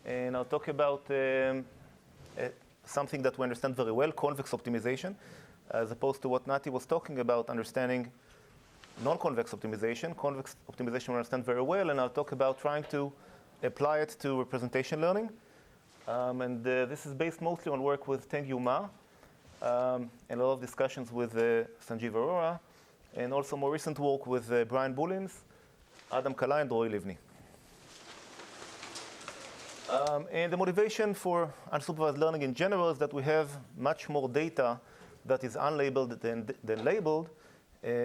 and I'll talk about something that we understand very well, convex optimization, as opposed to what Nati was talking about, understanding non-convex optimization. Convex optimization we understand very well, and I'll talk about trying to apply it to representation learning. This is based mostly on work with Tengyu Ma, and a lot of discussions with Sanjeev Arora, and also more recent work with Brian Bullins, Adam Kalai, and Roy Livni. And the motivation for unsupervised learning in general is that we have much more data that is unlabeled than labeled.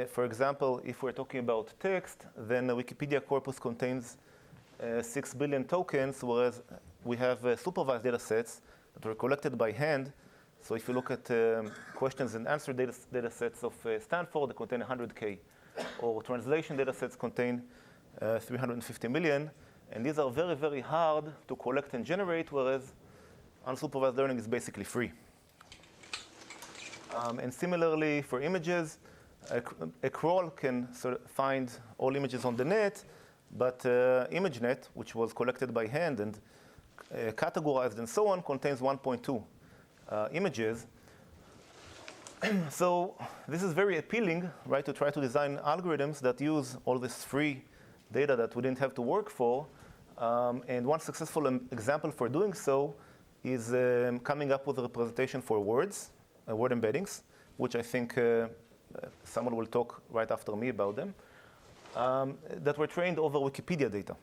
For example, if we're talking about text, then the Wikipedia corpus contains 6 billion tokens, whereas we have supervised data sets that were collected by hand. So if you look at questions and answer data sets of Stanford, they contain 100K. Or translation data sets contain 350 million. And these are very, very hard to collect and generate, whereas unsupervised learning is basically free. And similarly, for images, a crawl can sort of find all images on the net, but ImageNet, which was collected by hand and categorized and so on, contains 1.2 images. So this is very appealing, right, to try to design algorithms that use all this free data that we didn't have to work for. And one successful example for doing so is coming up with a representation for words, word embeddings, which I think someone will talk right after me about them, that were trained over Wikipedia data.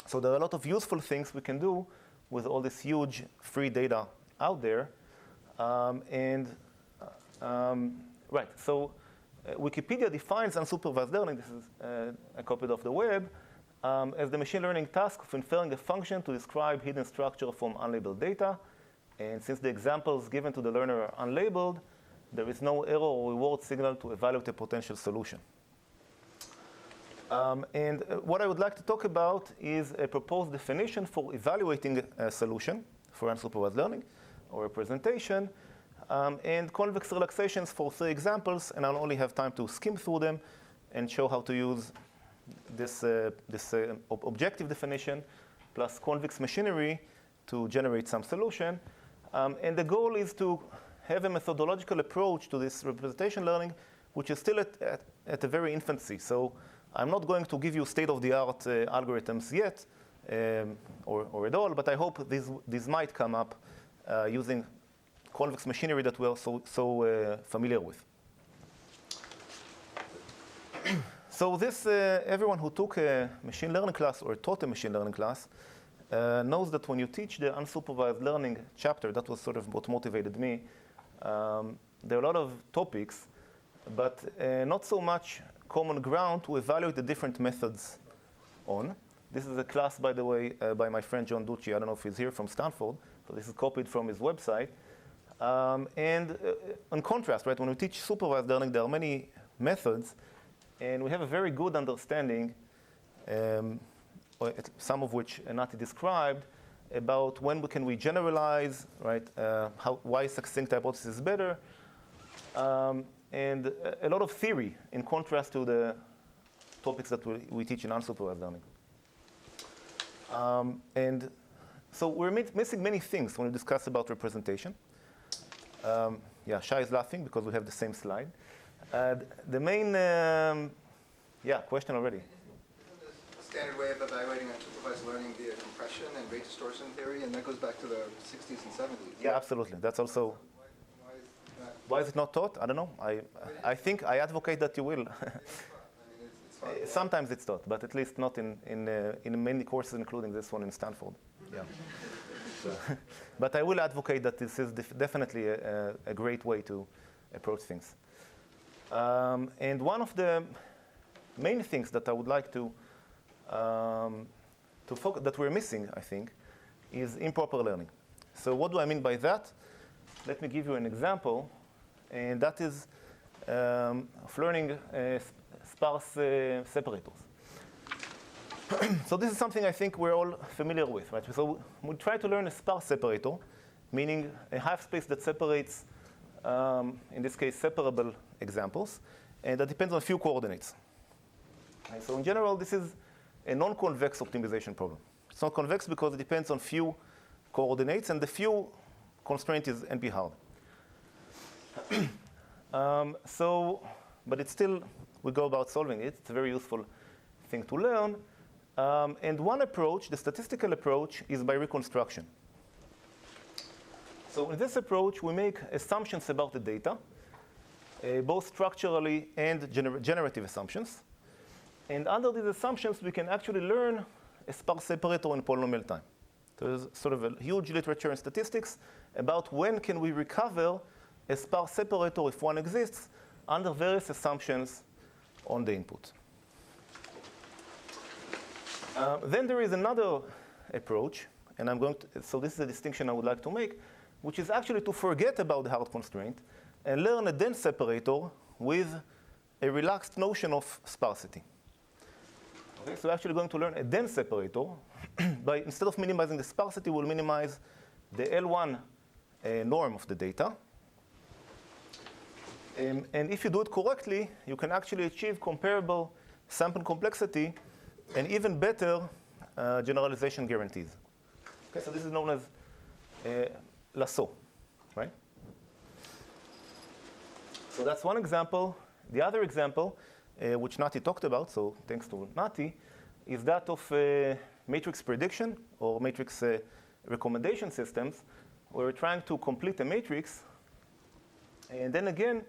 So there are a lot of useful things we can do with all this huge free data out there. Right, so Wikipedia defines unsupervised learning, this is a copy of the web, as the machine learning task of inferring a function to describe hidden structure from unlabeled data. And since the examples given to the learner are unlabeled, there is no error or reward signal to evaluate a potential solution. What I would like to talk about is a proposed definition for evaluating a solution for unsupervised learning or representation, and convex relaxations for 3 examples, and I'll only have time to skim through them and show how to use this objective definition plus convex machinery to generate some solution. And the goal is to have a methodological approach to this representation learning, which is still at a very infancy. So I'm not going to give you state-of-the-art algorithms yet, or at all, but I hope these might come up using convex machinery that we are so familiar with. So this, everyone who took a machine learning class or taught a machine learning class knows that when you teach the unsupervised learning chapter, that was sort of what motivated me, there are a lot of topics, but not so much common ground to evaluate the different methods on. This is a class, by the way, by my friend John Ducci. I don't know if he's here, from Stanford. So this is copied from his website. And in contrast, right, when we teach supervised learning, there are many methods, and we have a very good understanding, some of which Nati described, about when can we generalize, right? Why succinct hypothesis is better, and a lot of theory in contrast to the topics that we teach in unsupervised learning. And so we're missing many things when we discuss about representation. Yeah, Shai is laughing because we have the same slide. The main, question already. Isn't the standard way of evaluating unsupervised learning via compression and rate distortion theory, and that goes back to the 60s and 70s? Yeah, absolutely. That's also. Why is it not taught? I don't know. I think I advocate that you will. Sometimes it's taught, but at least not in many courses, including this one in Stanford. Yeah. But I will advocate that this is definitely a great way to approach things. And one of the main things that I would like to focus, that we're missing, I think, is improper learning. So what do I mean by that? Let me give you an example, and that is of learning sparse separators. So this is something I think we're all familiar with, right? So we try to learn a sparse separator, meaning a half space that separates, in this case, separable examples, and that depends on a few coordinates. Okay, so in general, this is a non-convex optimization problem. It's not convex because it depends on few coordinates, and the few constraint is NP-hard. But it's still, we go about solving it. It's a very useful thing to learn. And one approach, the statistical approach, is by reconstruction. So in this approach, we make assumptions about the data, both structurally and generative assumptions. And under these assumptions, we can actually learn a sparse separator in polynomial time. There's sort of a huge literature in statistics about when can we recover a sparse separator if one exists under various assumptions on the input. Then there is another approach, and so this is a distinction I would like to make, which is actually to forget about the hard constraint and learn a dense separator with a relaxed notion of sparsity. Okay, so we're actually going to learn a dense separator. Instead of minimizing the sparsity, we'll minimize the L1 norm of the data. And if you do it correctly, you can actually achieve comparable sample complexity and even better generalization guarantees. Okay, so this is known as lasso, right? So that's one example. The other example, which Nati talked about, so thanks to Nati, is that of matrix prediction or matrix recommendation systems, where we're trying to complete a matrix. And then again,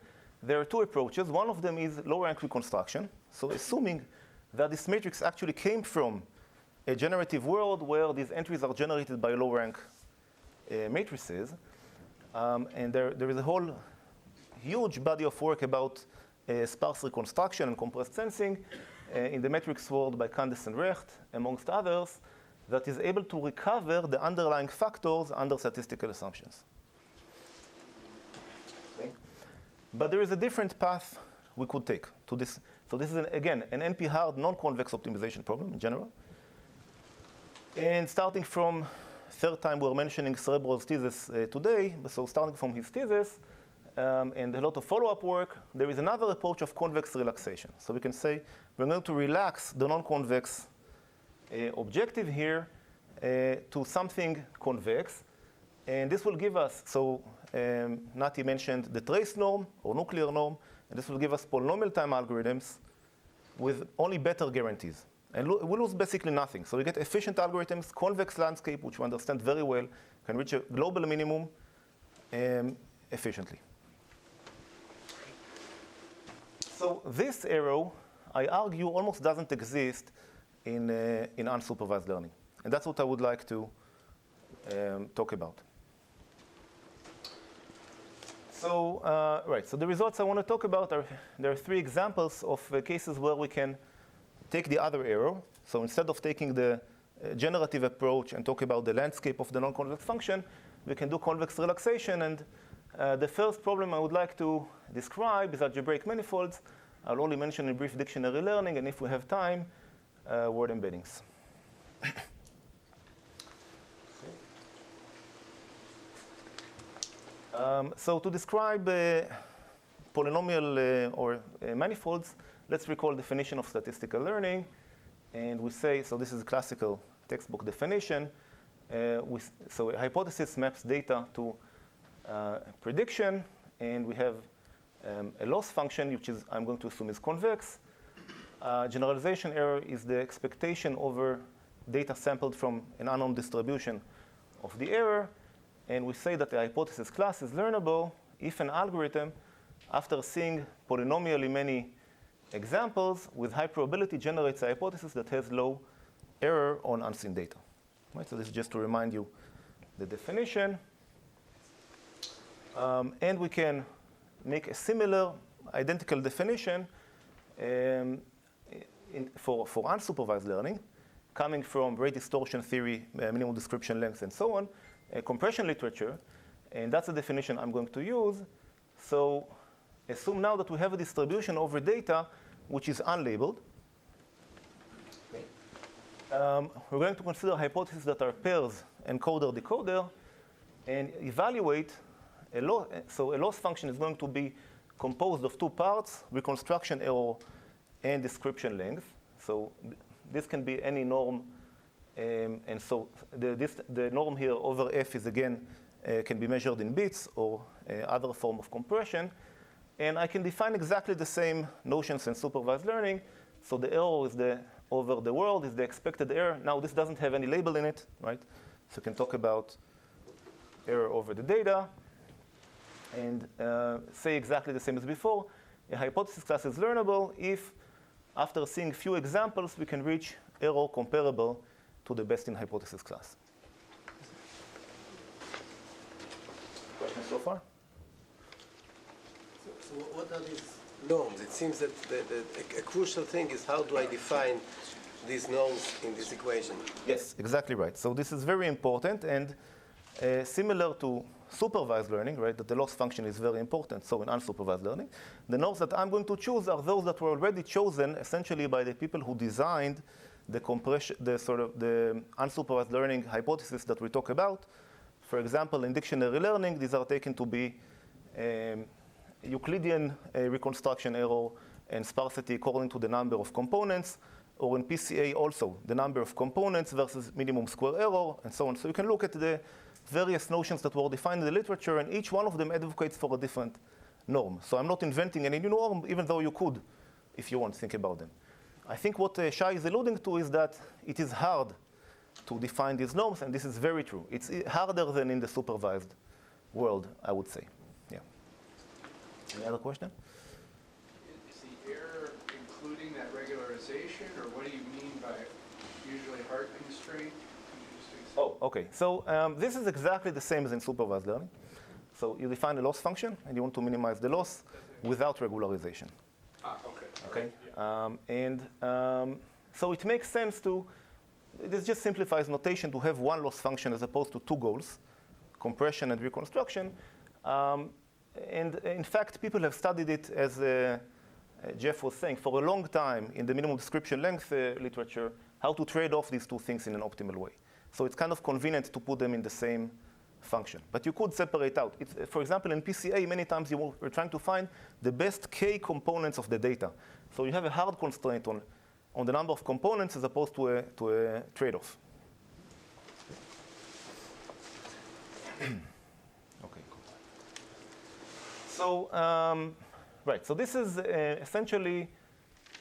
there are two approaches. One of them is low-rank reconstruction. So assuming that this matrix actually came from a generative world where these entries are generated by low-rank matrices. And there is a whole huge body of work about sparse reconstruction and compressed sensing in the matrix world by Candace and Recht, amongst others, that is able to recover the underlying factors under statistical assumptions. Okay. But there is a different path we could take to this. So this is, again, an NP-hard non-convex optimization problem in general. And starting from, third time we're mentioning Cerebral's thesis today, so starting from his thesis, and a lot of follow-up work, there is another approach of convex relaxation. So we can say we're going to relax the non-convex objective here to something convex. And this will give us, so Nati mentioned the trace norm or nuclear norm, and this will give us polynomial time algorithms with only better guarantees. And we lose basically nothing. So we get efficient algorithms, convex landscape, which we understand very well, can reach a global minimum efficiently. So this arrow, I argue, almost doesn't exist in unsupervised learning. And that's what I would like to talk about. So, right, so the results I want to talk about there are three examples of cases where we can take the other arrow. So instead of taking the generative approach and talk about the landscape of the non-convex function, we can do convex relaxation. And the first problem I would like to describe is algebraic manifolds. I'll only mention in brief dictionary learning, and if we have time, word embeddings. So to describe polynomial or manifolds, let's recall definition of statistical learning. And we say, so this is a classical textbook definition. So a hypothesis maps data to prediction, and we have a loss function, which is, I'm going to assume, is convex. Generalization error is the expectation over data sampled from an unknown distribution of the error. And we say that the hypothesis class is learnable if an algorithm, after seeing polynomially many examples, with high probability generates a hypothesis that has low error on unseen data. Right? So this is just to remind you the definition. And we can make a similar, identical definition for unsupervised learning, coming from rate distortion theory, minimum description length, and so on, compression literature. And that's the definition I'm going to use. So assume now that we have a distribution over data which is unlabeled. Okay. We're going to consider hypotheses that are pairs encoder-decoder and evaluate a loss. So a loss function is going to be composed of two parts, reconstruction error and description length. So this can be any norm And so the norm here over f is again can be measured in bits or other form of compression. And I can define exactly the same notions in supervised learning. So the error is over the world is the expected error. Now this doesn't have any label in it, right? So you can talk about error over the data and say exactly the same as before. A hypothesis class is learnable if, after seeing few examples, we can reach error comparable to the best in hypothesis class. Questions so far? So what are these norms? It seems that a crucial thing is how do I define these norms in this equation? Yes, exactly right. So this is very important and similar to supervised learning, right, that the loss function is very important, so in unsupervised learning. The norms that I'm going to choose are those that were already chosen essentially by the people who designed the compression, the unsupervised learning hypothesis that we talk about. For example, in dictionary learning, these are taken to be Euclidean reconstruction error and sparsity according to the number of components, or in PCA also, the number of components versus minimum square error, and so on. So you can look at the various notions that were defined in the literature, and each one of them advocates for a different norm. So I'm not inventing any new norm, even though you could, if you want to think about them. I think what Shai is alluding to is that it is hard to define these norms, and this is very true. It's harder than in the supervised world, I would say. Yeah. Any other question? Is the error including that regularization, or what do you mean by usually hard constraint? Oh, okay. So this is exactly the same as in supervised learning. So you define a loss function, and you want to minimize the loss without regularization. Okay. Okay. So it makes sense to, this just simplifies notation to have one loss function as opposed to two goals, compression and reconstruction. And in fact, people have studied it, as Jeff was saying, for a long time in the minimum description length literature, how to trade off these two things in an optimal way. So it's kind of convenient to put them in the same function. But you could separate out. For example, in PCA, many times you are trying to find the best k components of the data. So you have a hard constraint on the number of components as opposed to a trade-off. Okay, cool. So, right, so this is essentially,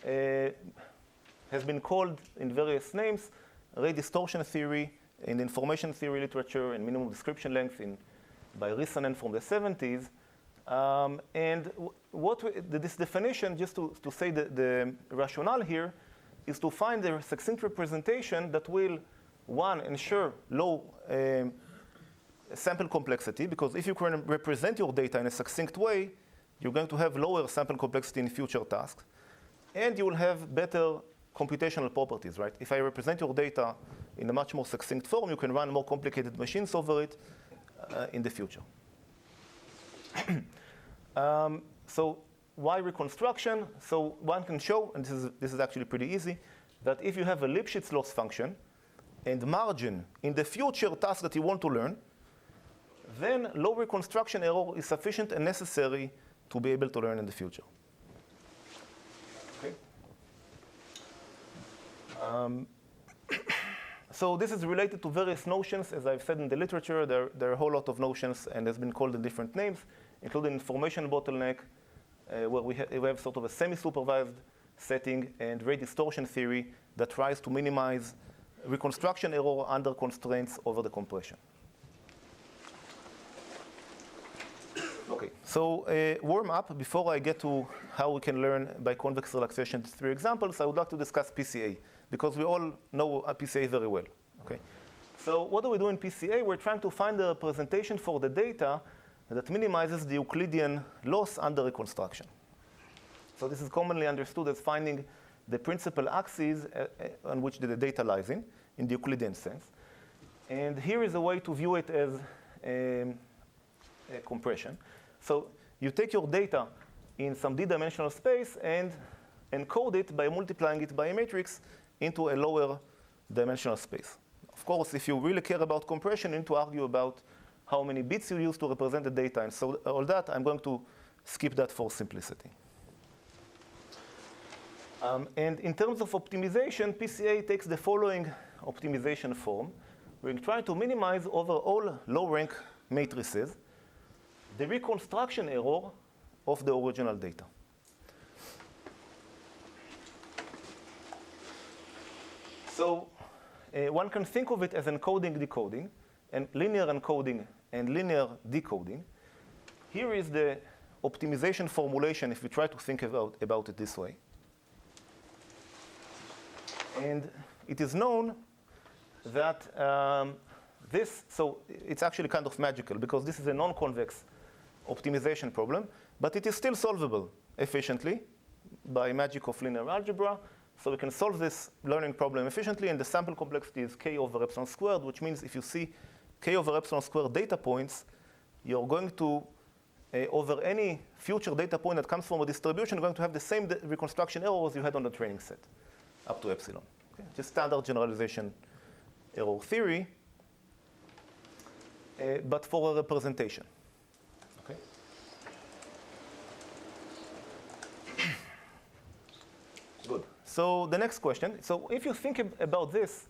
has been called in various names, ray distortion theory in the information theory literature and minimum description length by Rissanen from the 70s. And this definition, just to say the rationale here, is to find a succinct representation that will, one, ensure low sample complexity, because if you can represent your data in a succinct way, you're going to have lower sample complexity in future tasks, and you will have better computational properties, right? If I represent your data in a much more succinct form, you can run more complicated machines over it in the future. So why reconstruction? So one can show, and this is actually pretty easy, that if you have a Lipchitz loss function and margin in the future task that you want to learn, then low reconstruction error is sufficient and necessary to be able to learn in the future. Okay. So this is related to various notions. As I've said in the literature, there are a whole lot of notions, and has been called in different names, including information bottleneck, where we have sort of a semi-supervised setting, and ray distortion theory that tries to minimize reconstruction error under constraints over the compression. Okay, so warm up, before I get to how we can learn by convex relaxation, 3 examples, I would like to discuss PCA, because we all know PCA very well. Okay, so what do we do in PCA? We're trying to find a representation for the data that minimizes the Euclidean loss under reconstruction. So this is commonly understood as finding the principal axes on which the data lies in the Euclidean sense. And here is a way to view it as a compression. So you take your data in some d-dimensional space and encode it by multiplying it by a matrix into a lower dimensional space. Of course, if you really care about compression, you need to argue about how many bits you use to represent the data. And so all that, I'm going to skip that for simplicity. And in terms of optimization, PCA takes the following optimization form, we're trying to minimize over all low-rank matrices the reconstruction error of the original data. So one can think of it as encoding, decoding, and linear encoding and linear decoding. Here is the optimization formulation if we try to think about it this way. And it is known that so it's actually kind of magical because this is a non-convex optimization problem, but it is still solvable efficiently by magic of linear algebra. So we can solve this learning problem efficiently, and the sample complexity is k over epsilon squared, which means if you see k over epsilon squared data points, you're going to, over any future data point that comes from a distribution, you're going to have the same reconstruction error as you had on the training set, up to epsilon. Okay? Just standard generalization error theory, but for a representation. Okay? Good. So the next question. So if you think about this,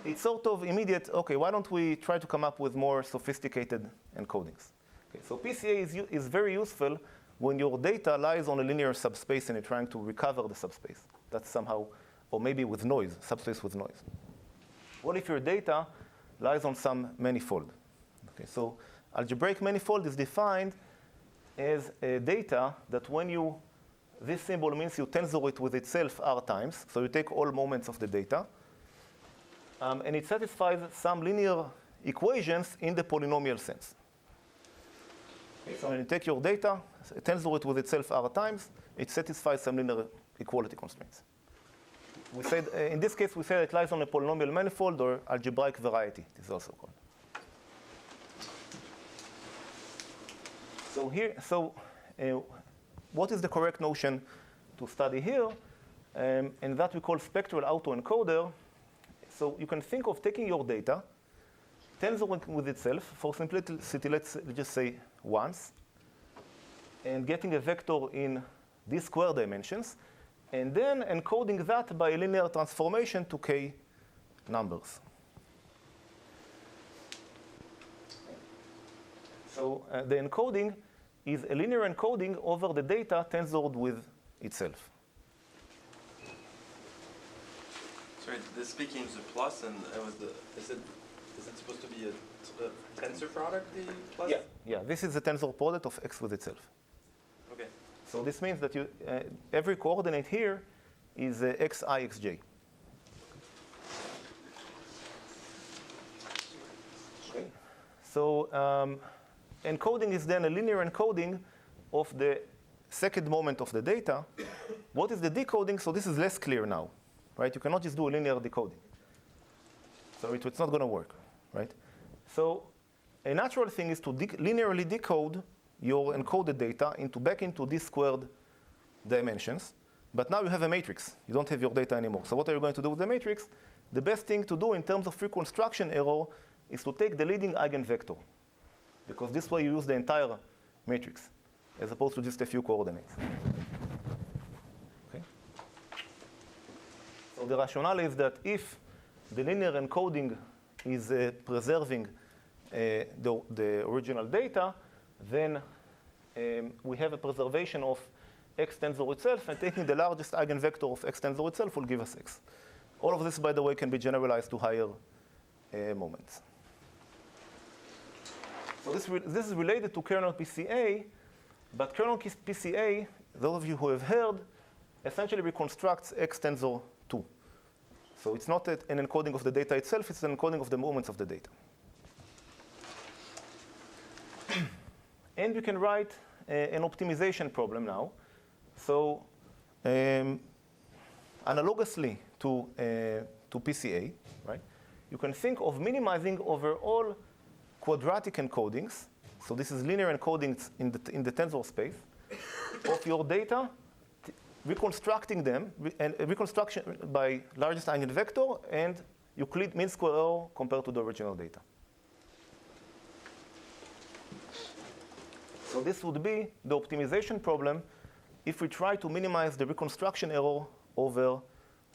it's sort of immediate, okay, why don't we try to come up with more sophisticated encodings? Okay, so PCA is very useful when your data lies on a linear subspace and you're trying to recover the subspace. That's somehow, or maybe with noise, subspace with noise. What if your data lies on some manifold? Okay, so algebraic manifold is defined as a data that when you, this symbol means you tensor it with itself r times, so you take all moments of the data, and it satisfies some linear equations in the polynomial sense. Okay, so when you take your data, tensor it with itself r times, it satisfies some linear equality constraints. We said, in this case, we say it lies on a polynomial manifold or algebraic variety, it is also called. So here, what is the correct notion to study here? And that we call spectral autoencoder. So you can think of taking your data, tensoring with itself, for simplicity, let's just say once, and getting a vector in these square dimensions, and then encoding that by a linear transformation to k numbers. So the encoding is a linear encoding over the data tensored with itself. Sorry, this became the plus, and is it supposed to be a tensor product, the plus? Yeah. This is the tensor product of x with itself. Okay. So this means that you every coordinate here is xi, xj. Okay. So encoding is then a linear encoding of the second moment of the data. What is the decoding? So this is less clear now, right? You cannot just do a linear decoding. So it's not going to work, right? So a natural thing is to linearly decode your encoded data back into these squared dimensions. But now you have a matrix. You don't have your data anymore. So what are you going to do with the matrix? The best thing to do in terms of reconstruction error is to take the leading eigenvector, because this way you use the entire matrix, as opposed to just a few coordinates. Okay? So the rationale is that if the linear encoding is preserving the original data, then we have a preservation of x tensor itself, and taking the largest eigenvector of x tensor itself will give us x. All of this, by the way, can be generalized to higher moments. So this is related to kernel PCA, but kernel PCA, those of you who have heard, essentially reconstructs x tensor 2. So it's not an encoding of the data itself, it's an encoding of the moments of the data. And you can write an optimization problem now. So analogously to PCA, right? You can think of minimizing over all quadratic encodings. So this is linear encodings in the tensor space of your data, reconstructing them, and reconstruction by largest eigenvector and Euclid mean square error compared to the original data. So this would be the optimization problem if we try to minimize the reconstruction error over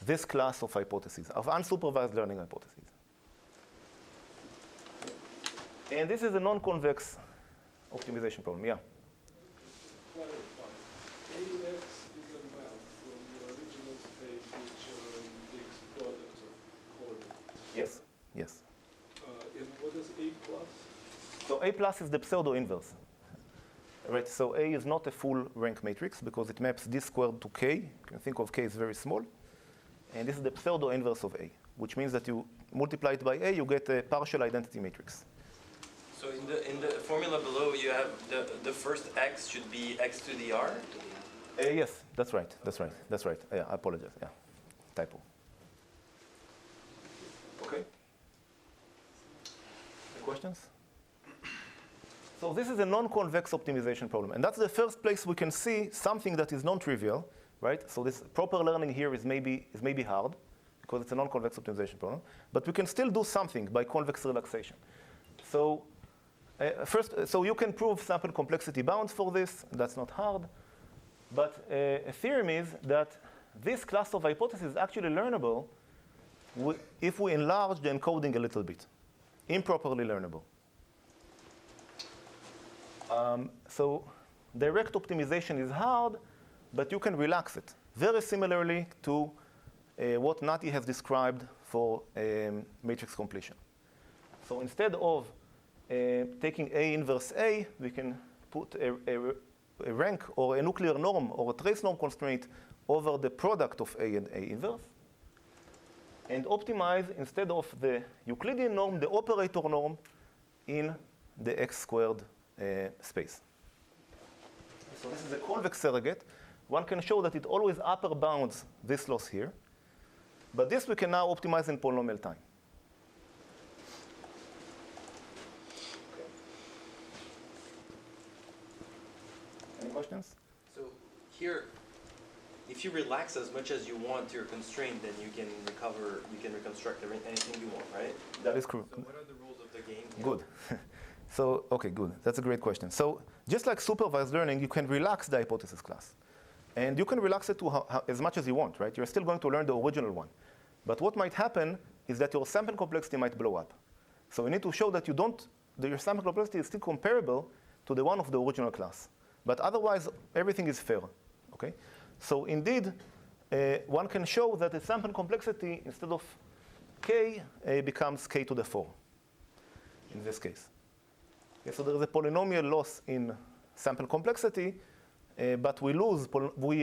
this class of hypotheses, of unsupervised learning hypotheses. And this is a non-convex optimization problem, yeah. Clarify. AX is a map from the original space which takes products of coordinates. Yes, yes. And what is A plus? So A plus is the pseudo-inverse. Right, so A is not a full rank matrix because it maps D squared to K. You can think of K as very small. And this is the pseudo-inverse of A, which means that you multiply it by A, you get a partial identity matrix. So in the formula below, you have the first x should be x to the r? Yes, that's right. Yeah, I apologize, yeah, typo. Okay. Any questions? So this is a non-convex optimization problem, and that's the first place we can see something that is non-trivial, right? So this proper learning here is maybe hard because it's a non-convex optimization problem, but we can still do something by convex relaxation. So so you can prove sample complexity bounds for this. That's not hard, but a theorem is that this class of hypotheses is actually learnable if we enlarge the encoding a little bit, improperly learnable. So direct optimization is hard, but you can relax it. Very similarly to what Nati has described for matrix completion. So instead of taking A inverse A, we can put a rank or a nuclear norm or a trace norm constraint over the product of A and A inverse, and optimize instead of the Euclidean norm, the operator norm in the X squared space. So this is a convex surrogate. One can show that it always upper bounds this loss here, but this we can now optimize in polynomial time. Any questions? So here, if you relax as much as you want your constraint, then you can reconstruct anything you want, right? That is correct. So what are the rules of the game here? Good. So, okay, good. That's a great question. So just like supervised learning, you can relax the hypothesis class. And you can relax it to as much as you want, right? You're still going to learn the original one. But what might happen is that your sample complexity might blow up. So you need to show that your sample complexity is still comparable to the one of the original class. But otherwise, everything is fair, okay? So indeed, one can show that the sample complexity, instead of k, becomes k to the 4 in this case. Okay, so there is a polynomial loss in sample complexity, but we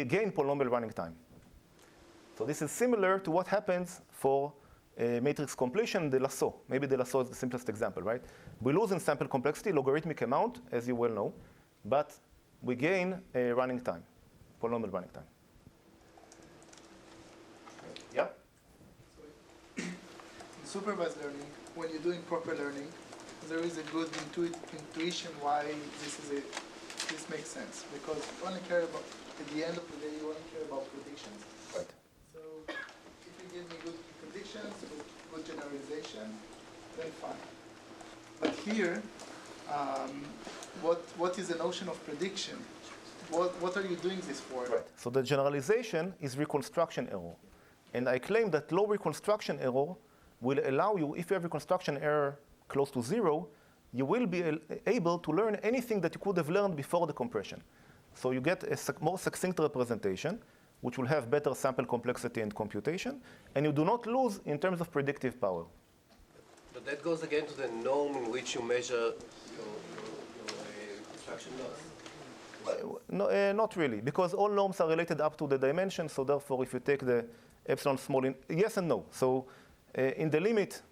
gain polynomial running time. So this is similar to what happens for matrix completion, the lasso. Maybe the lasso is the simplest example, right? We lose in sample complexity, logarithmic amount, as you well know, but we gain running time, polynomial running time. Yeah? In supervised learning, when you're doing proper learning, there is a good intuition why this makes sense. Because you only care about, at the end of the day, you only care about predictions. Right. So if you give me good predictions, good generalization, then fine. But here, what is the notion of prediction? What are you doing this for? Right. So the generalization is reconstruction error. And I claim that low reconstruction error will allow you, if you have reconstruction error close to 0, you will be able to learn anything that you could have learned before the compression. So you get a more succinct representation, which will have better sample complexity and computation, and you do not lose in terms of predictive power. But that goes again to the norm in which you measure your reconstruction loss. No, not really, because all norms are related up to the dimension, so therefore if you take the epsilon small in, yes and no. So in the limit,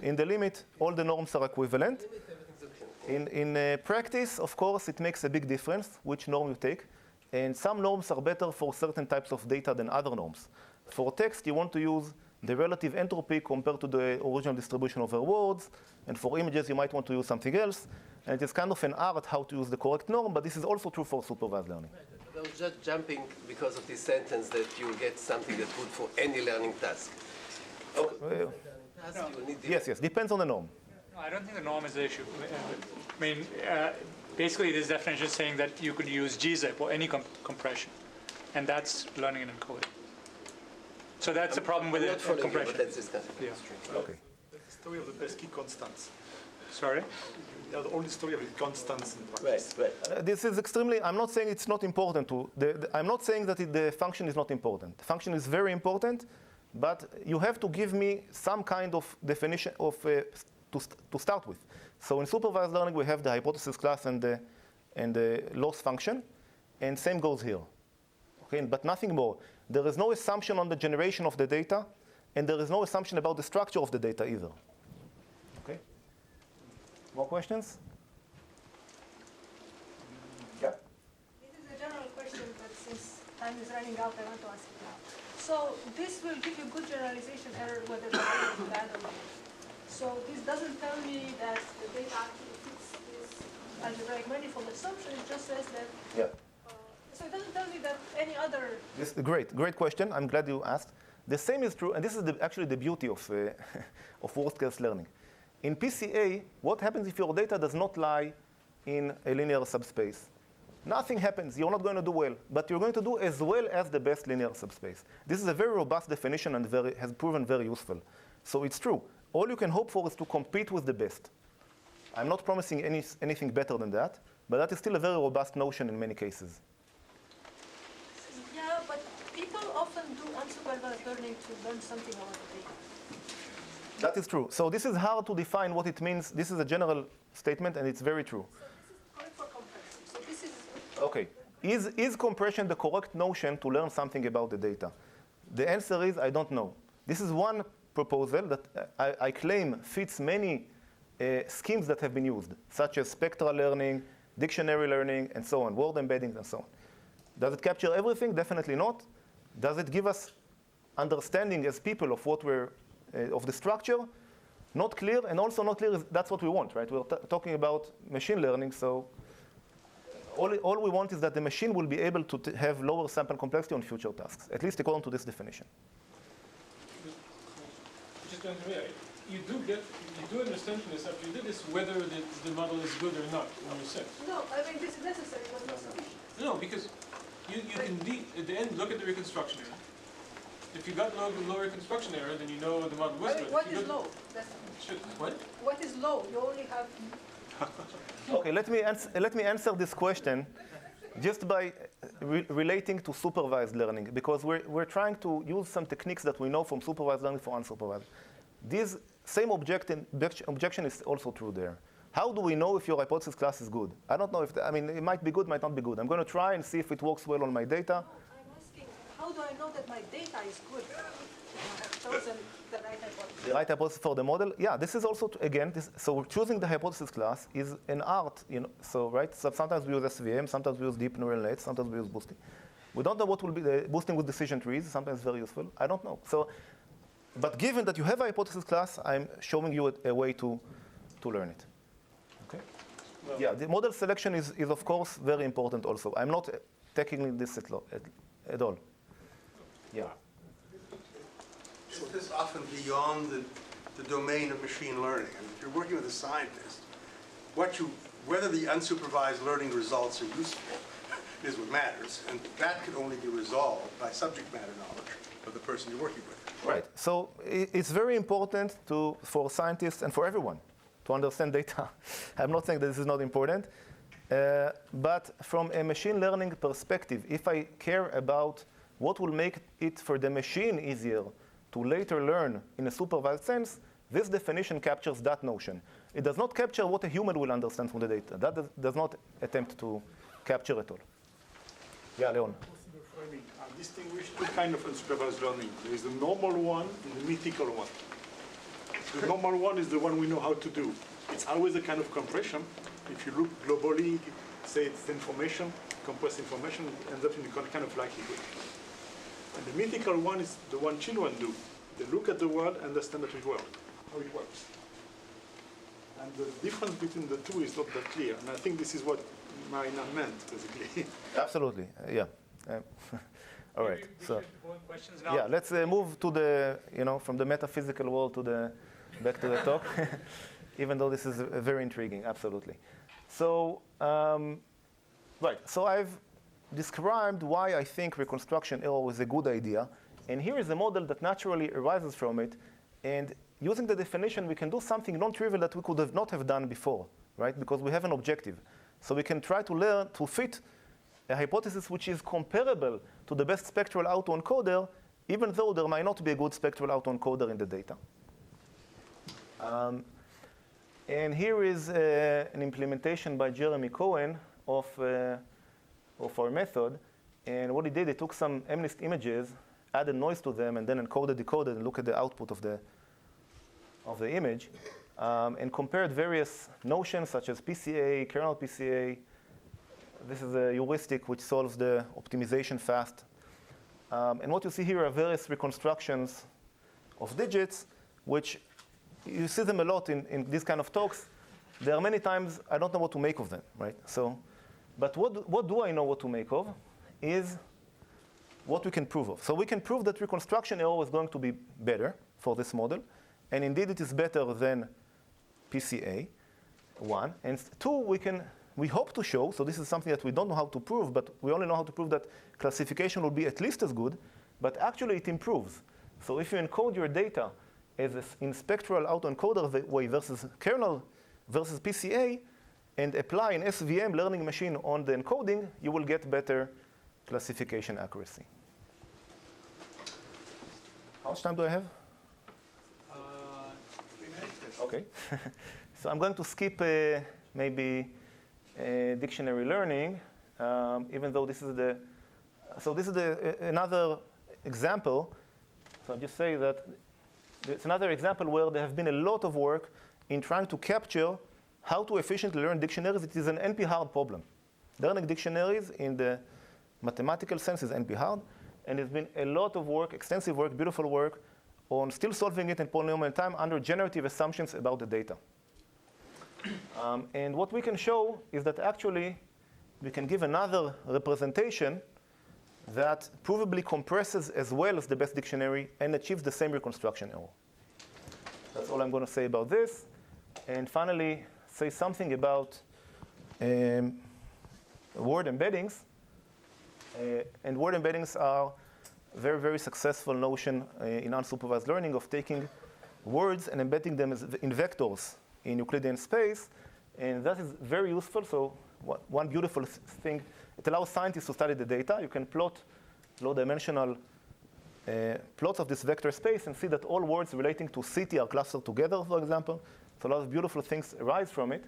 in the limit, all the norms are equivalent. In practice, of course, it makes a big difference which norm you take. And some norms are better for certain types of data than other norms. For text, you want to use the relative entropy compared to the original distribution over words. And for images, you might want to use something else. And it is kind of an art how to use the correct norm, but this is also true for supervised learning. I was just jumping because of this sentence that you get something that's good for any learning task. Yes, depends on the norm. No, I don't think the norm is the issue. I mean, basically this definition is saying that you could use gzip or any compression, and that's learning and encoding. So that's the problem with I'm not it, following you, compression. but let's discuss it. Yeah. Okay. That's the story of the pesky constants. Sorry? They are the only story of the constants in practice. Right. This is extremely, I'm not saying it's not important to, I'm not saying that the function is not important. The function is very important, but you have to give me some kind of definition of, to start with. So in supervised learning, we have the hypothesis class and the loss function, and same goes here. Okay, but nothing more. There is no assumption on the generation of the data, and there is no assumption about the structure of the data either. Okay? More questions? Yeah. This is a general question, but since time is running out, I want to ask it now. So this will give you good generalization error whether the data is bad or not. So this doesn't tell me that the data actually fits this algebraic manifold assumption. It just says that. Yeah. So it doesn't tell me that any other. This great question. I'm glad you asked. The same is true, and this is actually the beauty of of worst-case learning. In PCA, what happens if your data does not lie in a linear subspace? Nothing happens. You're not going to do well, but you're going to do as well as the best linear subspace. This is a very robust definition and has proven very useful. So it's true. All you can hope for is to compete with the best. I'm not promising anything better than that, but that is still a very robust notion in many cases. Yeah, but people often do unsupervised learning to learn something about the data. That is true. So this is hard to define what it means. This is a general statement, and it's very true. So this is going for compression. So this is. Okay. Is compression the correct notion to learn something about the data? The answer is I don't know. This is one proposal that I claim fits many schemes that have been used, such as spectral learning, dictionary learning, and so on, word embeddings, and so on. Does it capture everything? Definitely not. Does it give us understanding as people of what we're of the structure? Not clear, and also not clear is that's what we want, right? We're talking about machine learning, so all we want is that the machine will be able to have lower sample complexity on future tasks, at least according to this definition. Just to interrupt, you do understand from this after you did this whether the model is good or not when you said. No, I mean this is necessary, but not sufficient. No, because you can at the end look at the reconstruction error. If you got low reconstruction error, then you know the model was good. What is low? That's What? what is low? You only have. Okay, let me answer this question just by relating to supervised learning, because we're trying to use some techniques that we know from supervised learning for unsupervised. This same objection is also true there. How do we know if your hypothesis class is good? I don't know if, it might be good, might not be good. I'm going to try and see if it works well on my data. I'm asking, how do I know that my data is good? I have chosen the right hypothesis. The right hypothesis for the model? Yeah, this is also, so choosing the hypothesis class is an art, so right? So sometimes we use SVM, sometimes we use deep neural nets, sometimes we use boosting. We don't know what will be the boosting with decision trees, sometimes very useful. I don't know. So, but given that you have a hypothesis class, I'm showing you a way to learn it. Okay? Well, Yeah, the model selection is of course very important also. I'm not taking this at all. Yeah. Is this often beyond the domain of machine learning? I mean, if you're working with a scientist, whether the unsupervised learning results are useful is what matters, and that could only be resolved by subject matter knowledge of the person you're working with. Right. So it's very important for scientists and for everyone to understand data. I'm not saying that this is not important, but from a machine learning perspective, if I care about what will make it for the machine easier to later learn in a supervised sense, this definition captures that notion. It does not capture what a human will understand from the data. That does not attempt to capture at all. Yeah, Leon. possible framing. Distinguish two kinds of unsupervised learning. There is the normal one and the mythical one. The normal one is the one we know how to do. It's always a kind of compression. If you look globally, say it's information, compressed information, it ends up in a kind of likelihood. And the mythical one is the one children do. They look at the world, understand how it works. And the difference between the two is not that clear. And I think this is what Marina meant, basically. Absolutely. Yeah. All right. Maybe we So. should go on questions now. Yeah, let's move to the, from the metaphysical world to back to the talk, even though this is very intriguing, absolutely. So, right, so I've described why I think reconstruction error is a good idea And here is a model that naturally arises from it. And using the definition, we can do something non-trivial that we could have not have done before, right? Because we have an objective. So we can try to learn to fit a hypothesis which is comparable to the best spectral autoencoder, even though there might not be a good spectral autoencoder in the data. And here is an implementation by Jeremy Cohen of our method. And what he did, he took some MNIST images, added noise to them, and then encoded, decoded, and looked at the output of the image, and compared various notions such as PCA, kernel PCA. This is a heuristic which solves the optimization fast. And what you see here are various reconstructions of digits, which you see them a lot in these kind of talks. There are many times I don't know what to make of them, right? So, but what do I know what to make of is what we can prove of. So we can prove that reconstruction error is going to be better for this model. And indeed, it is better than PCA, 1. And 2, we hope to show, so this is something that we don't know how to prove, but we only know how to prove that classification will be at least as good, but actually it improves. So if you encode your data as in spectral autoencoder way versus kernel versus PCA, and apply an SVM learning machine on the encoding, you will get better classification accuracy. How much time do I have? 3 minutes. Okay. So I'm going to skip maybe dictionary learning, even though this is another example. So I'll just say that it's another example where there have been a lot of work in trying to capture how to efficiently learn dictionaries. It is an NP-hard problem. Learning dictionaries in the mathematical sense is NP-hard, and there's been a lot of work, extensive work, beautiful work, on still solving it in polynomial time under generative assumptions about the data. And what we can show is that actually we can give another representation that provably compresses as well as the best dictionary and achieves the same reconstruction error. That's all I'm going to say about this. And finally, say something about word embeddings. And word embeddings are a very, very successful notion in unsupervised learning of taking words and embedding them in vectors in Euclidean space. And that is very useful. So one beautiful thing, it allows scientists to study the data. You can plot low-dimensional plots of this vector space and see that all words relating to city are clustered together, for example. So a lot of beautiful things arise from it.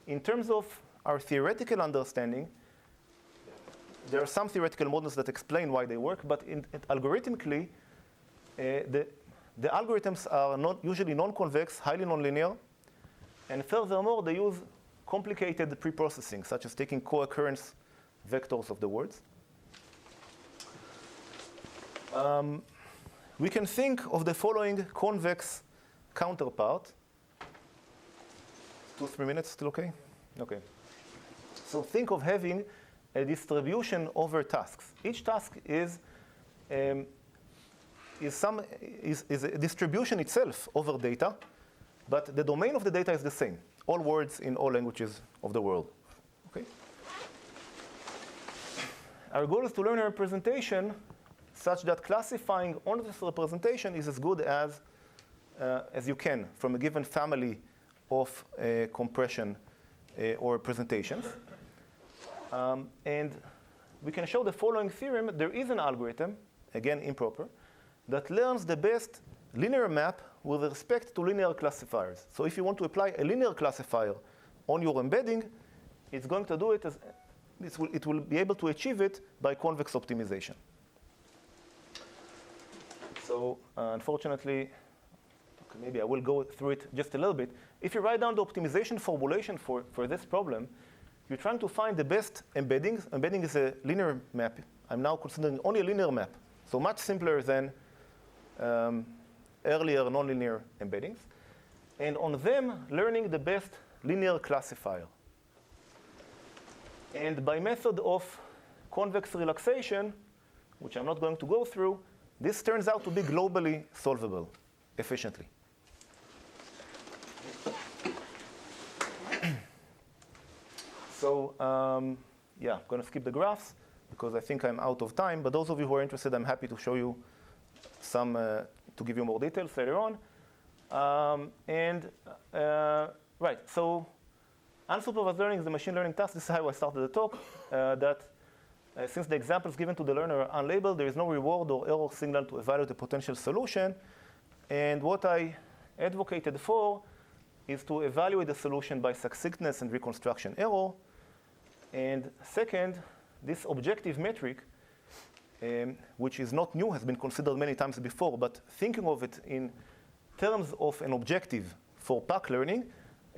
In terms of our theoretical understanding, there are some theoretical models that explain why they work, but algorithmically, the algorithms are usually non-convex, highly nonlinear, and furthermore, they use complicated pre-processing, such as taking co-occurrence vectors of the words. We can think of the following convex counterpart. 2-3 minutes, still okay? Okay. So think of having a distribution over tasks. Each task is a distribution itself over data, but the domain of the data is the same. All words in all languages of the world. Okay? Our goal is to learn a representation such that classifying on this representation is as good as you can from a given family of compression or representations. And we can show the following theorem. There is an algorithm, again improper, that learns the best linear map with respect to linear classifiers. So if you want to apply a linear classifier on your embedding, it's going to do it as it will be able to achieve it by convex optimization. So unfortunately, maybe I will go through it just a little bit. If you write down the optimization formulation for this problem, you're trying to find the best embeddings. Embedding is a linear map. I'm now considering only a linear map, so much simpler than earlier nonlinear embeddings. And on them, learning the best linear classifier. And by method of convex relaxation, which I'm not going to go through, this turns out to be globally solvable efficiently. So, I'm going to skip the graphs. because I think I'm out of time. But those of you who are interested, I'm happy to show you some, to give you more details later on. Right, so unsupervised learning is a machine learning task. This is how I started the talk, since the examples given to the learner are unlabeled, there is no reward or error signal to evaluate a potential solution. And what I advocated for is to evaluate the solution by succinctness and reconstruction error. And second, this objective metric, which is not new, has been considered many times before, but thinking of it in terms of an objective for PAC learning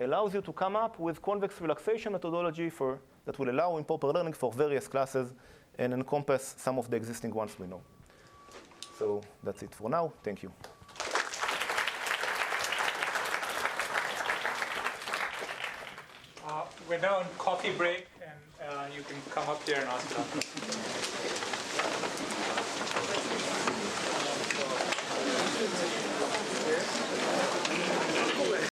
allows you to come up with convex relaxation methodology that will allow improper learning for various classes and encompass some of the existing ones we know. So that's it for now. Thank you. We're now on coffee break, and you can come up here and ask.